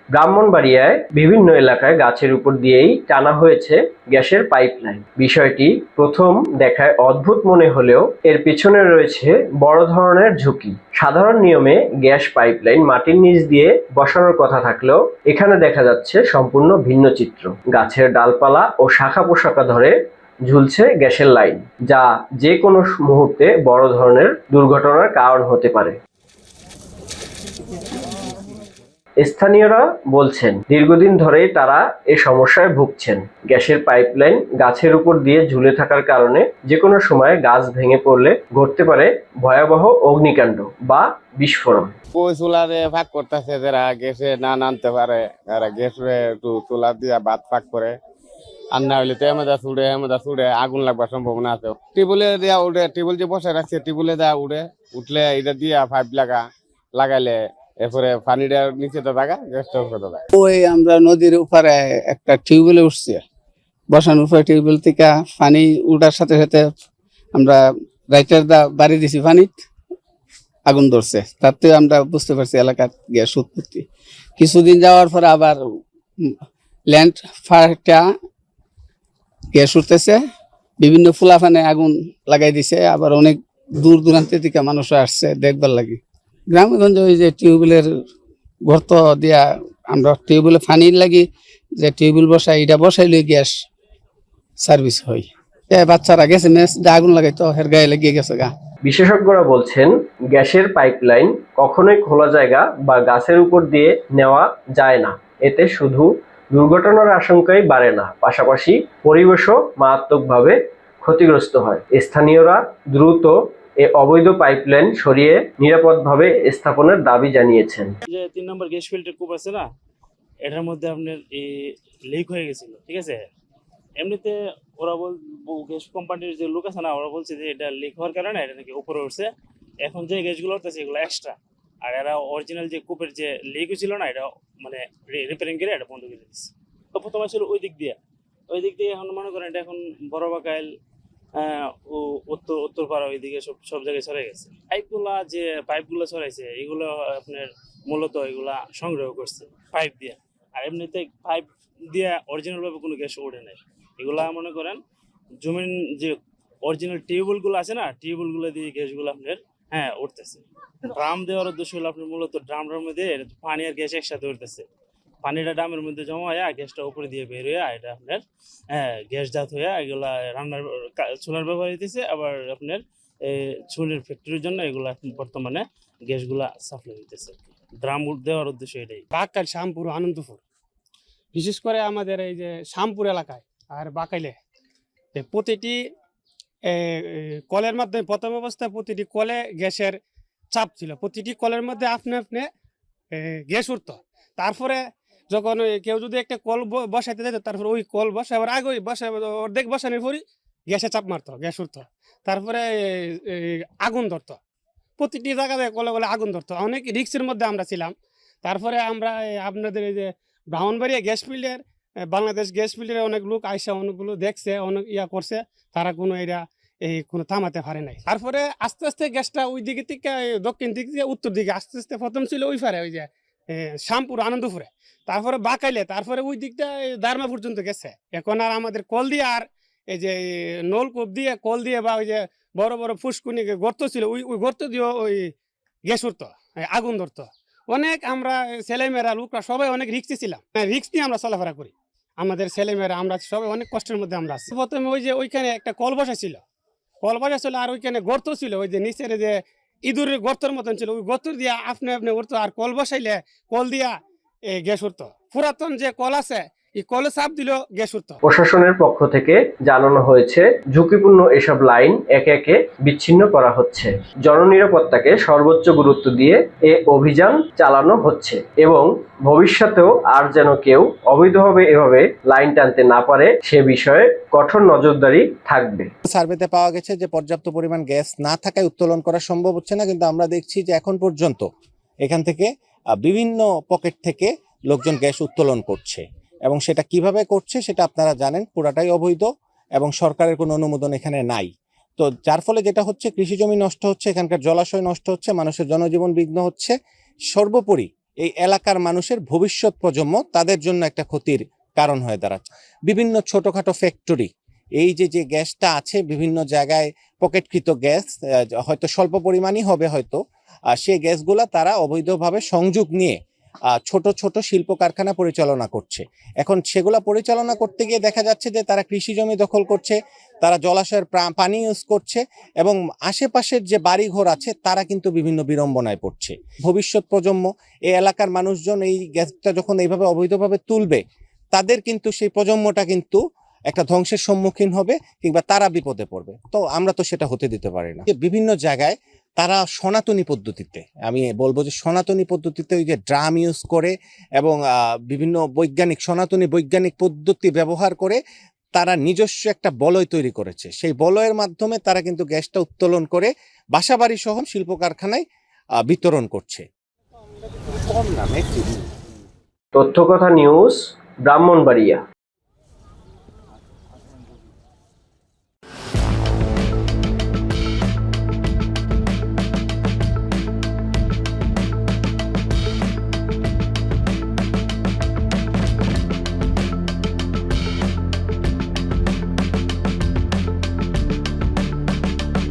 ব্রাহ্মণবাড়িয়ায় বিভিন্ন এলাকায় গাছের উপর দিয়েই টানা হয়েছে গ্যাসের পাইপলাইন। বিষয়টি প্রথম দেখায় অদ্ভুত মনে হলেও এর পেছনে রয়েছে বড় ধরনের ঝুঁকি। সাধারণ নিয়মে গ্যাস পাইপলাইন মাটির নিচ দিয়ে বসানোর কথা থাকলেও এখানে দেখা যাচ্ছে সম্পূর্ণ ভিন্ন চিত্র। গাছের ডালপালা ও শাখা পোশাকা ধরে ঝুলছে গ্যাসের লাইন, যা যে কোনো মুহূর্তে বড় ধরনের দুর্ঘটনার কারণ হতে পারে। স্থানীয়রা বলছেন, দীর্ঘদিন ধরেই তারা এ সমস্যায় ভুগছেন। গ্যাসের পাইপলাইন গাছের উপর দিয়ে ঝুলে থাকার কারণে যেকোনো সময় গাছ ভেঙে পড়লে ঘটতে পারে ভয়াবহ অগ্নিকাণ্ড বা বিস্ফোরণ। ওই চুলারে ফাঁক করতেছে, যারা গ্যাসে না নানতে পারে তারা গ্যাসে একটু চুলা দিয়া ভাত ফাঁক করে, আর না হইলে তো এমদা ছুড়ে আগুন লাগবার সম্ভাবনা আছে। টেবিলে দেওয়া উঠে, টেবিল যে বসে রাখছে টেবিলে দেওয়া উঠলে এটা দিয়া পাইপ লাগাইলে এরপরে পানিটা নিচে তো থাকা, গ্যাসটা উপরে থাকা। ওই আমরা নদীর উপরে একটা টিউবওয়েলে উঠছি, বসানোর উপরে টিউবওয়েল থেকে পানি উঠার সাথে সাথে আমরা রাইটার বাড়ি দিছি, পানি আগুন ধরছে। তাতে আমরা বুঝতে পারছি এলাকার গ্যাস উৎপত্তি। কিছুদিন যাওয়ার পরে আবার ল্যান্ড ফায়ারটা গ্যাস উঠতেছে, বিভিন্ন ফুলাফানে আগুন লাগাই দিছে। আবার অনেক দূর দূরান্ত থেকে মানুষ আসছে দেখবার লাগে। গ্রামগঞ্জে ওই যে টিউবওয়েলের গর্ত দিয়া আমরা টিউবওয়েলে পানি লাগি, যে টিউবওয়েল বসাই, এটা বসাইলে গ্যাস সার্ভিস হয়। বাচ্চারা গেছে মেস আগুন লাগাইতো, হের গায়ে লেগে গেছে গা। বিশেষজ্ঞরা বলছেন, গ্যাসের পাইপলাইন কখনোই খোলা জায়গা বা গাছের উপর দিয়ে নেওয়া যায় না। এতে শুধু দুর্ঘটনার আশঙ্কাই বাড়ে না, পাশাপাশি পরিবেশও মারাত্মকভাবে ক্ষতিগ্রস্ত হয়। স্থানীয়রা দ্রুত এ অবৈধ পাইপলাইন সরিয়ে নিরাপদভাবে স্থাপনের দাবি জানিয়েছেন। যে 3 নম্বর গ্যাস ফিল্টার কূপ আছে না, এটার মধ্যে আপনার এই লিক হয়ে গেছিল, ঠিক আছে। এমনিতে ওরা গ্যাস কোম্পানির যে লোক আছে না, ওরা বলছে যে এটা লিক হওয়ার কারণে এটা নাকি উপরে উঠছে। এখন যে গ্যাসগুলো উঠতেছে এগুলো এক্সট্রা, আর এরা অরিজিনাল যে কূপের যে লিক হয়েছিল না, এটা মানে রিপেয়ারিং করে এটা বন্ধ করে দিচ্ছে। তো প্রথমে ছিল ওই দিক দিয়ে এখন মনে করেন এটা এখন বড় বাকাইল ও উত্তরপাড়া ওইদিকে সব জায়গায় ছড়াই গেছে। পাইপগুলো ছড়াইছে এগুলো আপনার মূলত এগুলা সংগ্রহ করছে পাইপ দিয়ে। আর এমনিতে পাইপ দিয়ে অরিজিনাল ভাবে কোনো গ্যাস ওঠে নাই। এগুলা মনে করেন জমিন যে অরিজিনাল টিউবওয়েলগুলো আছে না, টিউবওয়েলগুলো দিয়ে গ্যাসগুলো আপনার উঠতেছে। ড্রাম দেওয়ার উদ্দেশ্য হলো আপনার মূলত ড্রামের মধ্যে পানি আর গ্যাস একসাথে উঠতেছে। পানিটা ড্রামের মধ্যে জমা হয়ে গ্যাসটা উপরে দিয়ে বের হয়ে এটা আপনার গ্যাস জাত হয়ে এগুলা রান্নার চুলার ব্যবহার হইতেছে। আবার আপনার চুলের ফ্যাক্টরির জন্য এগুলা বর্তমানে গ্যাসগুলা সাপ্লাই হইতেছে। ড্রাম দেওয়ার উদ্দেশ্য এটাই। বাকাইল, শ্যামপুর, আনন্দপুর, বিশেষ করে আমাদের এই যে শ্যামপুর এলাকায় আর বাকাইলে প্রতিটি কলের মাধ্যমে প্রথম অবস্থায় প্রতিটি কলে গ্যাসের চাপ ছিল। প্রতিটি কলের মধ্যে আপনি গ্যাস উঠত। তারপরে যখন কেউ যদি একটা কল বসাইতে যেত, তারপরে ওই কল বসাবার আগে অর্ধেক বসানোর পরই গ্যাসে চাপ মারতো, গ্যাস উঠতো। তারপরে আগুন ধরতো, প্রতিটি জায়গায় কলে কলে আগুন ধরতো। অনেক রিক্সের মধ্যে আমরা ছিলাম। তারপরে আমরা আপনাদের এই যে ব্রাহ্মণবাড়িয়া গ্যাস ফিল্ডের, বাংলাদেশ গ্যাস ফিল্ডের অনেক লোক আইসা অনেকগুলো দেখছে, অনেক করছে, তারা কোনো কোনো থামাতে পারে নাই। তারপরে আস্তে আস্তে গ্যাসটা ওই দিকে থেকে দক্ষিণ দিক থেকে উত্তর দিকে আস্তে আস্তে প্রথম ছিল ওই পারে, ওই যে শ্যামপুর, আনন্দপুরে, তারপরে বাকাইলে, তারপরে ওই দিকটা দারমা পর্যন্ত গেছে। এখন আর আমাদের কল দিয়ে আর এই যে নলকূপ দিয়ে কল দিয়ে বা ওই যে বড় বড় ফুসকুনি গর্ত ছিল, ওই গর্ত দিয়ে ওই গ্যাস উঠতো, আগুন ধরতো। অনেক আমরা ছেলেমেয়েরা লোকরা সবাই অনেক রিক্সে ছিলাম, রিক্স নিয়ে আমরা চলাফেরা করি। আমাদের ছেলেমেয়েরা আমরা সবাই অনেক কষ্টের মধ্যে আমরা আছি। প্রথমে ওই যে ওইখানে একটা কল বসা ছিল, আর ওইখানে গর্ত ছিল, ওই যে নিচের যে ইঁদুরের গর্তের মতন ছিল, ওই গর্ত দিয়া আপনি উঠতো। আর কল বসাইলে কল দিয়া গ্যাস উঠতো। পুরাতন যে কল আছে এই কলে চাপ দিল গ্যাস উঠতো। প্রশাসনের পক্ষ থেকে জানানো হয়েছে, ঝুঁকিপূর্ণ এসব লাইন একে একে বিচ্ছিন্ন করা হচ্ছে। জননিরাপত্তাকে সর্বোচ্চ গুরুত্ব দিয়ে এ অভিযান চালানো হচ্ছে এবং ভবিষ্যতেও আর যেন কেউ অবৈধভাবে এভাবে লাইন টানতে না পারে সে বিষয়ে কঠোর নজরদারি থাকবে। সার্ভেতে পাওয়া গেছে যে পর্যাপ্ত পরিমাণ গ্যাস না থাকায় উত্তোলন করা সম্ভব হচ্ছে না, কিন্তু আমরা দেখছি যে এখন পর্যন্ত এখান থেকে বিভিন্ন পকেট থেকে লোকজন গ্যাস উত্তোলন করছে, এবং সেটা কিভাবে করছে সেটা আপনারা জানেন, পুরাটাই অবৈধ এবং সরকারের কোনো অনুমোদন এখানে নাই। তো যার ফলে যেটা হচ্ছে, কৃষি জমি নষ্ট হচ্ছে, এখানকার জলাশয় নষ্ট হচ্ছে, মানুষের জনজীবন বিঘ্ন হচ্ছে, সর্বোপরি এই এলাকার মানুষের ভবিষ্যৎ প্রজন্ম তাদের জন্য একটা ক্ষতির কারণ হয়ে দাঁড়াচ্ছে। বিভিন্ন ছোটখাটো ফ্যাক্টরি, এই যে গ্যাসটা আছে বিভিন্ন জায়গায় পকেটকৃত গ্যাস, হয়তো স্বল্প পরিমাণই হবে হয়তো, সেই গ্যাসগুলা তারা অবৈধভাবে সংযোগ নিয়ে ছোট ছোট শিল্প কারখানা পরিচালনা করছে। এখন সেগুলা পরিচালনা করতে গিয়ে দেখা যাচ্ছে যে তারা কৃষি জমি দখল করছে, তারা জলাশয়ের পানি ইউজ করছে, এবং আশেপাশের যে বাড়িঘর আছে তারা কিন্তু বিভিন্ন বিড়ম্বনায় পড়ছে। ভবিষ্যৎ প্রজন্ম, এই এলাকার মানুষজন এই গ্যাসটা যখন এইভাবে অবৈধভাবে তুলবে, তাদের কিন্তু সেই প্রজন্মটা কিন্তু একটা ধ্বংসের সম্মুখীন হবে, কিংবা তারা বিপদে পড়বে। তো আমরা তো সেটা হতে দিতে পারি না। বিভিন্ন জায়গায় তারা সনাতনী পদ্ধতিতে, আমি বলবো যে সনাতনী পদ্ধতিতে ওই যে ড্রাম ইউজ করে এবং বিভিন্ন সনাতনী বৈজ্ঞানিক পদ্ধতি ব্যবহার করে তারা নিজস্ব একটা বলয় তৈরি করেছে। সেই বলয়ের মাধ্যমে তারা কিন্তু গ্যাসটা উত্তোলন করে বাসাবাড়ি সহ শিল্প কারখানায় বিতরণ করছে। তথ্য কথা নিউজ, ব্রাহ্মণবাড়িয়া।